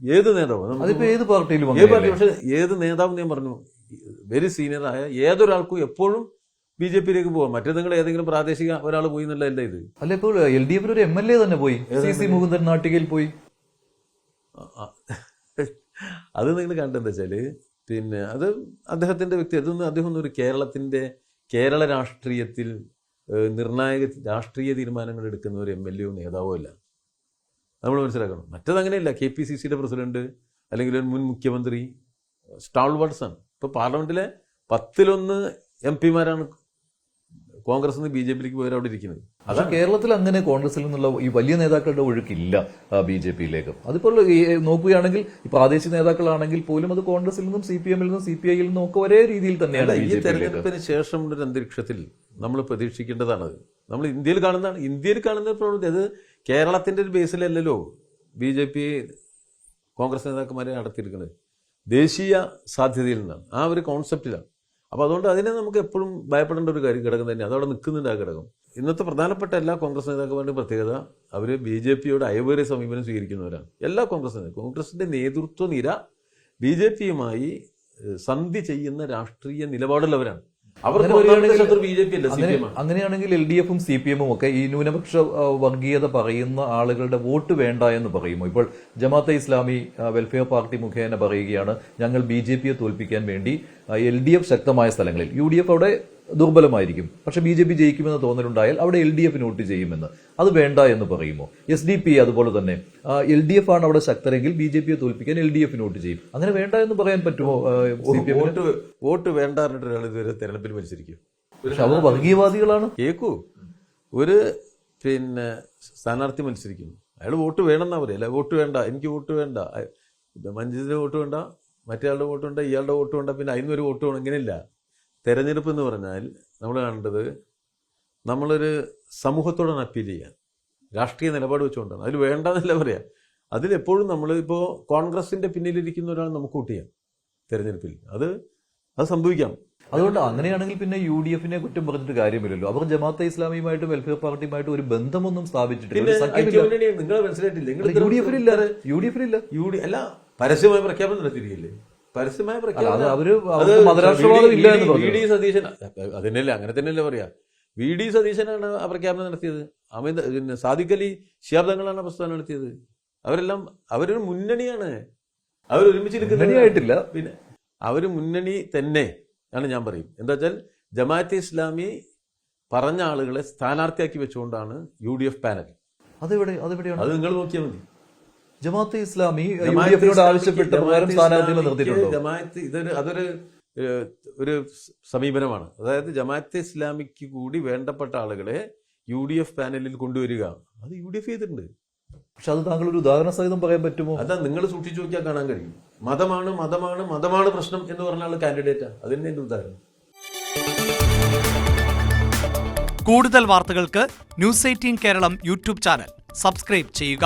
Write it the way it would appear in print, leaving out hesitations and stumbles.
ഏത് നേതാവും, അതിപ്പോ ഏത് പാർട്ടിയിലും ഏത് പാർട്ടി, പക്ഷെ ഏത് നേതാവും ഞാൻ പറഞ്ഞു വെരി സീനിയറായ ഏതൊരാൾക്കും എപ്പോഴും BJP-യിലേക്ക് പോവാം. മറ്റേ നിങ്ങൾ ഏതെങ്കിലും പ്രാദേശിക ഒരാൾ പോയി എന്നല്ല ഇത്. അല്ല, ഇപ്പോൾ LDF ഒരു MLA തന്നെ പോയി, CC മുകുന്ദൻ നാട്ടികയിൽ പോയി. അത് നിങ്ങൾ കണ്ടെന്താ വെച്ചാല് പിന്നെ അത് അദ്ദേഹത്തിന്റെ വ്യക്തി, അതൊന്നും അദ്ദേഹം ഒന്നും ഒരു കേരള രാഷ്ട്രീയത്തിൽ നിർണായക രാഷ്ട്രീയ തീരുമാനങ്ങൾ എടുക്കുന്ന ഒരു MLA-യോ നേതാവോ അല്ല. നമ്മൾ മനസ്സിലാക്കണം. മറ്റതങ്ങനെയല്ല. KPCC-യുടെ പ്രസിഡന്റ് അല്ലെങ്കിൽ ഒരു മുൻ മുഖ്യമന്ത്രി സ്റ്റാൾവേർഡ്സ് ആണ്. ഇപ്പോൾ പാർലമെന്റിലെ 10-1 MP-മാരാണ് കോൺഗ്രസ് നിന്ന് BJP-യിലേക്ക് പോയവർ അവിടെ ഇരിക്കുന്നത്. പക്ഷെ കേരളത്തിൽ അങ്ങനെ കോൺഗ്രസിൽ നിന്നുള്ള ഈ വലിയ നേതാക്കളുടെ ഒഴുക്കില്ല BJP-യിലേക്ക്. അതിപ്പോൾ നോക്കുകയാണെങ്കിൽ ഈ പ്രാദേശിക നേതാക്കളാണെങ്കിൽ പോലും അത് കോൺഗ്രസിൽ നിന്നും CPM-ൽ നിന്നും CPI-ൽ നിന്നും ഒക്കെ ഒരേ രീതിയിൽ തന്നെയാണ്. ഈ തെരഞ്ഞെടുപ്പിന് ശേഷമുള്ള ഒരു അന്തരീക്ഷത്തിൽ നമ്മൾ പ്രതീക്ഷിക്കേണ്ടതാണത്. നമ്മൾ ഇന്ത്യയിൽ കാണുന്ന പ്രവണത അത് കേരളത്തിന്റെ ഒരു ബേസിലല്ലല്ലോ BJP കോൺഗ്രസ് നേതാക്കന്മാരെ നടത്തിയിരിക്കുന്നത്. ദേശീയ സാധ്യതയിൽ നിന്നാണ്, ആ ഒരു കോൺസെപ്റ്റിലാണ്. അപ്പോൾ അതുകൊണ്ട് അതിനെ നമുക്ക് എപ്പോഴും ഭയപ്പെടേണ്ട ഒരു ഘടകം തന്നെ അതവിടെ നിൽക്കുന്നുണ്ട്. ആ ഘടകം ഇന്നത്തെ പ്രധാനപ്പെട്ട എല്ലാ കോൺഗ്രസ് നേതാക്കന്മാരുടെയും പ്രത്യേകത അവർ BJP-യോട് അയവേറിയ സമീപനം സ്വീകരിക്കുന്നവരാണ്. എല്ലാ കോൺഗ്രസിന്റെ നേതൃത്വ നിര BJP-യുമായി സന്ധി ചെയ്യുന്ന രാഷ്ട്രീയ നിലപാടുള്ളവരാണ്. അങ്ങനെയാണെങ്കിൽ LDF-ഉം CPM-ഉം ഒക്കെ ഈ ന്യൂനപക്ഷ വർഗീയത പറയുന്ന ആളുകളുടെ വോട്ട് വേണ്ട എന്ന് പറയുമോ? ഇപ്പോൾ ജമാഅത്തെ ഇസ്ലാമി വെൽഫെയർ പാർട്ടി മുഖേന പറയുകയാണ് ഞങ്ങൾ BJP-യെ തോൽപ്പിക്കാൻ വേണ്ടി LDF ശക്തമായ സ്ഥലങ്ങളിൽ, UDF അവിടെ ദുർബലമായിരിക്കും, പക്ഷെ BJP ജയിക്കുമെന്ന് തോന്നലുണ്ടായാൽ അവിടെ LDF വോട്ട് ചെയ്യുമെന്ന്, അത് വേണ്ട എന്ന് പറയുമോ? SDP അതുപോലെ തന്നെ LDF ആണ് അവിടെ ശക്തരെങ്കിൽ BJP-യെ തോൽപ്പിക്കാൻ LDF വോട്ട് ചെയ്യും. അങ്ങനെ വേണ്ട എന്ന് പറയാൻ പറ്റുമോ? വോട്ട് വേണ്ട പറഞ്ഞിട്ട് ഒരാൾ ഇതുവരെ തെരഞ്ഞെടുപ്പിൽ മത്സരിക്കും. പക്ഷെ അവർ വർഗീയവാദികളാണ്. കേക്കൂ, ഒരു സ്ഥാനാർത്ഥി മത്സരിക്കുന്നു, അയാൾ വോട്ട് വേണമെന്നാ പറയും. അല്ല, വോട്ട് വേണ്ട, എനിക്ക് വോട്ട് വേണ്ട, മഞ്ജിതിന്റെ വോട്ട് വേണ്ട, മറ്റേയാളുടെ വോട്ട് വേണ്ട, ഇയാളുടെ വോട്ട് വേണ്ട, പിന്നെ അതിനൊരു വോട്ട് വേണം. ഇങ്ങനെയില്ല. തെരഞ്ഞെടുപ്പ് എന്ന് പറഞ്ഞാൽ നമ്മൾ കാണേണ്ടത് നമ്മളൊരു സമൂഹത്തോടാണ് അപ്പീൽ ചെയ്യാൻ, രാഷ്ട്രീയ നിലപാട് വെച്ചുകൊണ്ടാണ്. അതിൽ വേണ്ടെന്നല്ല പറയാം. അതിലെപ്പോഴും നമ്മൾ ഇപ്പോൾ കോൺഗ്രസിന്റെ പിന്നിലിരിക്കുന്ന ഒരാൾ നമുക്ക് വോട്ട് ചെയ്യാം തെരഞ്ഞെടുപ്പിൽ, അത് സംഭവിക്കാം. അതുകൊണ്ട് അങ്ങനെയാണെങ്കിൽ പിന്നെ UDF-നെ കുറ്റം പറഞ്ഞിട്ട് കാര്യമില്ലല്ലോ. അവർ ജമാഅത്തെ ഇസ്ലാമിയുമായിട്ടും വെൽഫെയർ പാർട്ടിയുമായിട്ടും ഒരു ബന്ധമൊന്നും സ്ഥാപിച്ചിട്ടില്ല. നിങ്ങൾ മനസ്സിലായിട്ടില്ല. UDF-ലില്ല. അല്ല, പരസ്യമായ പ്രഖ്യാപനം നടത്തിയിരിക്കില്ലേ? പരസ്യമായ പ്രഖ്യാപനം VD സതീശൻ അതിനല്ലേ, അങ്ങനെ തന്നെയല്ലേ പറയാ. VD സതീശനാണ് ആ പ്രഖ്യാപനം നടത്തിയത്. സാദിഖ് അലി ശിഹാബ് തങ്ങളാണ് പ്രസ്താവന നടത്തിയത്. അവരൊരു മുന്നണിയാണ്, അവരൊരുമിച്ചിരിക്കുന്നില്ല. പിന്നെ അവര് മുന്നണി തന്നെ ആണ് ഞാൻ പറയും. എന്താ വെച്ചാൽ ജമാഅത്തെ ഇസ്ലാമി പറഞ്ഞ ആളുകളെ സ്ഥാനാർത്ഥിയാക്കി വെച്ചുകൊണ്ടാണ് UDF പാനൽ. അതെവിടെയാണ്? അത് നിങ്ങൾ നോക്കിയാൽ മതി. ജമാഅത്തെ ഇസ്ലാമി UDF-നോട് ആവശ്യപ്പെട്ട പ്രകാരം സ്ഥാനാർത്ഥികളെ നിർത്തിയിട്ടുണ്ടോ? ജമാഅത്ത് അതൊരു സമീപനമാണ്. അതായത് ജമാഅത്തെ ഇസ്ലാമിക്ക് കൂടി വേണ്ടപ്പെട്ട ആളുകളെ UDF പാനലിൽ കൊണ്ടുവരിക, അത് UDF ചെയ്തിട്ടുണ്ട്. പക്ഷെ അത് താങ്കൾ ഒരു ഉദാഹരണ സഹിതം പറയാൻ പറ്റുമോ? അതാ നിങ്ങൾ സൂക്ഷിച്ചു നോക്കിയാൽ കാണാൻ കഴിയും. മതമാണ് പ്രശ്നം എന്ന് പറഞ്ഞ ആള് കാൻഡിഡേറ്റാ. അതിന്റെ ഉദാഹരണം. കൂടുതൽ വാർത്തകൾക്ക് News 18 Keralam YouTube channel subscribe ചെയ്യുക.